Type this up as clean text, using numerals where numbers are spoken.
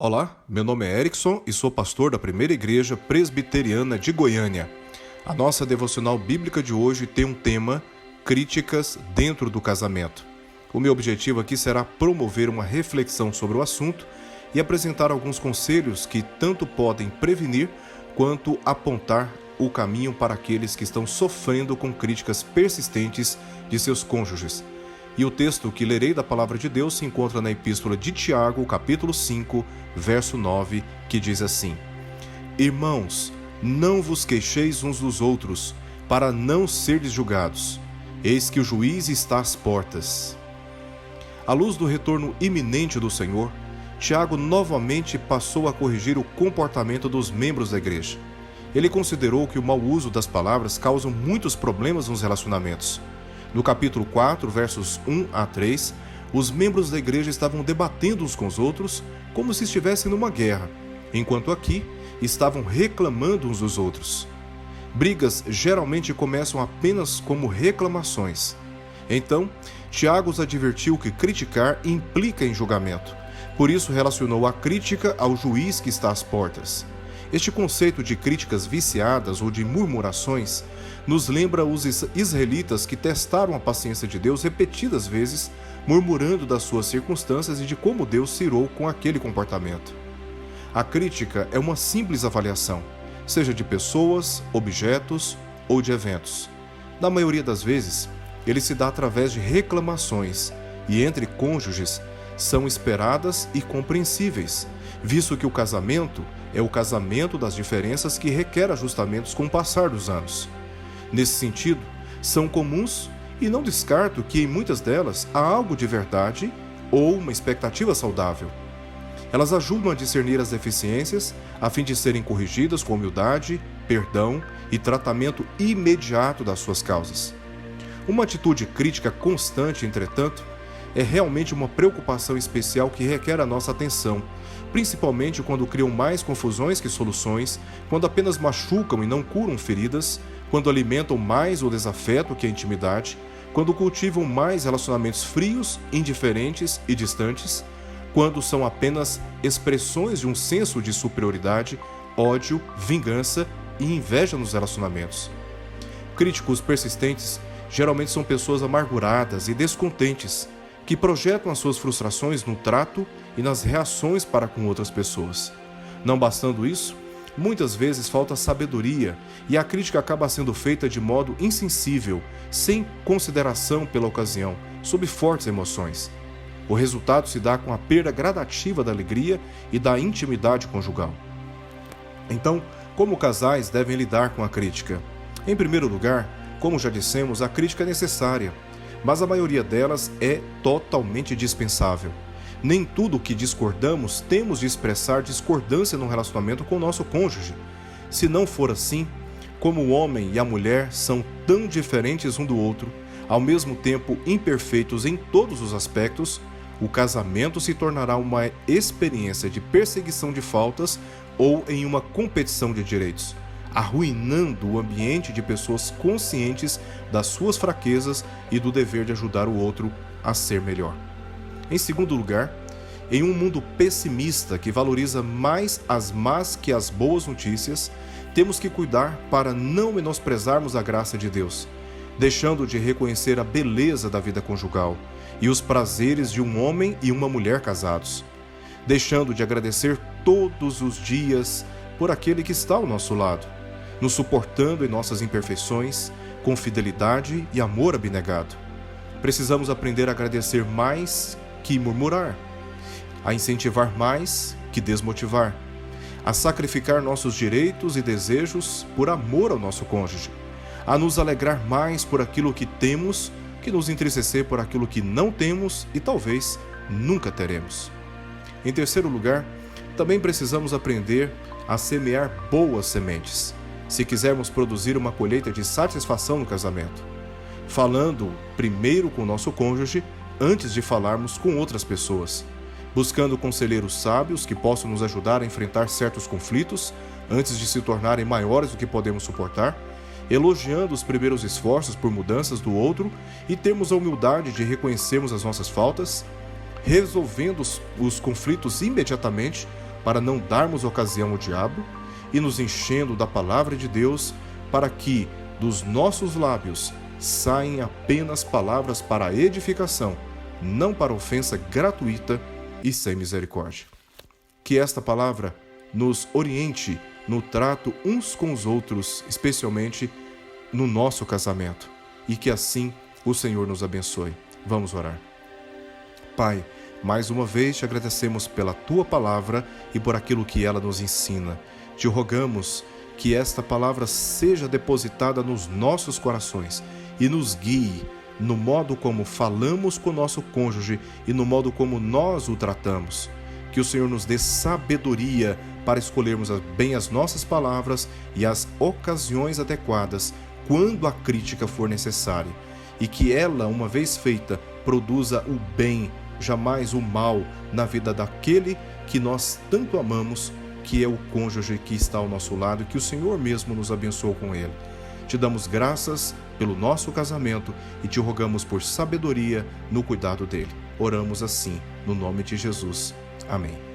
Olá, meu nome é Erickson e sou pastor da Primeira Igreja Presbiteriana de Goiânia. A nossa devocional bíblica de hoje tem um tema: críticas dentro do casamento. O meu objetivo aqui será promover uma reflexão sobre o assunto e apresentar alguns conselhos que tanto podem prevenir quanto apontar o caminho para aqueles que estão sofrendo com críticas persistentes de seus cônjuges. E o texto que lerei da Palavra de Deus se encontra na Epístola de Tiago, capítulo 5, verso 9, que diz assim: Irmãos, não vos queixeis uns dos outros, para não serdes julgados. Eis que o juiz está às portas. À luz do retorno iminente do Senhor, Tiago novamente passou a corrigir o comportamento dos membros da igreja. Ele considerou que o mau uso das palavras causa muitos problemas nos relacionamentos. No capítulo 4, versos 1 a 3, os membros da igreja estavam debatendo uns com os outros como se estivessem numa guerra, enquanto aqui estavam reclamando uns dos outros. Brigas geralmente começam apenas como reclamações. Então, Tiago os advertiu que criticar implica em julgamento. Por isso relacionou a crítica ao juiz que está às portas. Este conceito de críticas viciadas ou de murmurações nos lembra os israelitas que testaram a paciência de Deus repetidas vezes, murmurando das suas circunstâncias e de como Deus se irou com aquele comportamento. A crítica é uma simples avaliação, seja de pessoas, objetos ou de eventos. Na maioria das vezes, ele se dá através de reclamações e entre cônjuges são esperadas e compreensíveis, visto que o casamento é o casamento das diferenças que requer ajustamentos com o passar dos anos. Nesse sentido, são comuns e não descarto que em muitas delas há algo de verdade ou uma expectativa saudável. Elas ajudam a discernir as deficiências a fim de serem corrigidas com humildade, perdão e tratamento imediato das suas causas. Uma atitude crítica constante, entretanto, é realmente uma preocupação especial que requer a nossa atenção, principalmente quando criam mais confusões que soluções, quando apenas machucam e não curam feridas, quando alimentam mais o desafeto que a intimidade, quando cultivam mais relacionamentos frios, indiferentes e distantes, quando são apenas expressões de um senso de superioridade, ódio, vingança e inveja nos relacionamentos. Críticos persistentes geralmente são pessoas amarguradas e descontentes, que projetam as suas frustrações no trato e nas reações para com outras pessoas. Não bastando isso, muitas vezes falta sabedoria e a crítica acaba sendo feita de modo insensível, sem consideração pela ocasião, sob fortes emoções. O resultado se dá com a perda gradativa da alegria e da intimidade conjugal. Então, como casais devem lidar com a crítica? Em primeiro lugar, como já dissemos, a crítica é necessária, mas a maioria delas é totalmente dispensável. Nem tudo o que discordamos temos de expressar discordância no relacionamento com o nosso cônjuge. Se não for assim, como o homem e a mulher são tão diferentes um do outro, ao mesmo tempo imperfeitos em todos os aspectos, o casamento se tornará uma experiência de perseguição de faltas ou em uma competição de direitos, arruinando o ambiente de pessoas conscientes das suas fraquezas e do dever de ajudar o outro a ser melhor. Em segundo lugar, em um mundo pessimista que valoriza mais as más que as boas notícias, temos que cuidar para não menosprezarmos a graça de Deus, deixando de reconhecer a beleza da vida conjugal e os prazeres de um homem e uma mulher casados, deixando de agradecer todos os dias por aquele que está ao nosso lado, nos suportando em nossas imperfeições, com fidelidade e amor abnegado. Precisamos aprender a agradecer mais que murmurar, a incentivar mais que desmotivar, a sacrificar nossos direitos e desejos por amor ao nosso cônjuge, a nos alegrar mais por aquilo que temos que nos entristecer por aquilo que não temos e talvez nunca teremos. Em terceiro lugar, também precisamos aprender a semear boas sementes, se quisermos produzir uma colheita de satisfação no casamento, falando primeiro com o nosso cônjuge antes de falarmos com outras pessoas, buscando conselheiros sábios que possam nos ajudar a enfrentar certos conflitos antes de se tornarem maiores do que podemos suportar, elogiando os primeiros esforços por mudanças do outro e termos a humildade de reconhecermos as nossas faltas, resolvendo os conflitos imediatamente para não darmos ocasião ao diabo, e nos enchendo da palavra de Deus, para que dos nossos lábios saiam apenas palavras para a edificação, não para ofensa gratuita e sem misericórdia. Que esta palavra nos oriente no trato uns com os outros, especialmente no nosso casamento, e que assim o Senhor nos abençoe. Vamos orar. Pai, mais uma vez te agradecemos pela Tua palavra e por aquilo que ela nos ensina. Te rogamos que esta palavra seja depositada nos nossos corações e nos guie no modo como falamos com o nosso cônjuge e no modo como nós o tratamos. Que o Senhor nos dê sabedoria para escolhermos bem as nossas palavras e as ocasiões adequadas quando a crítica for necessária. E que ela, uma vez feita, produza o bem, jamais o mal, na vida daquele que nós tanto amamos, que é o cônjuge que está ao nosso lado, e que o Senhor mesmo nos abençoou com ele. Te damos graças pelo nosso casamento e te rogamos por sabedoria no cuidado dele. Oramos assim, no nome de Jesus. Amém.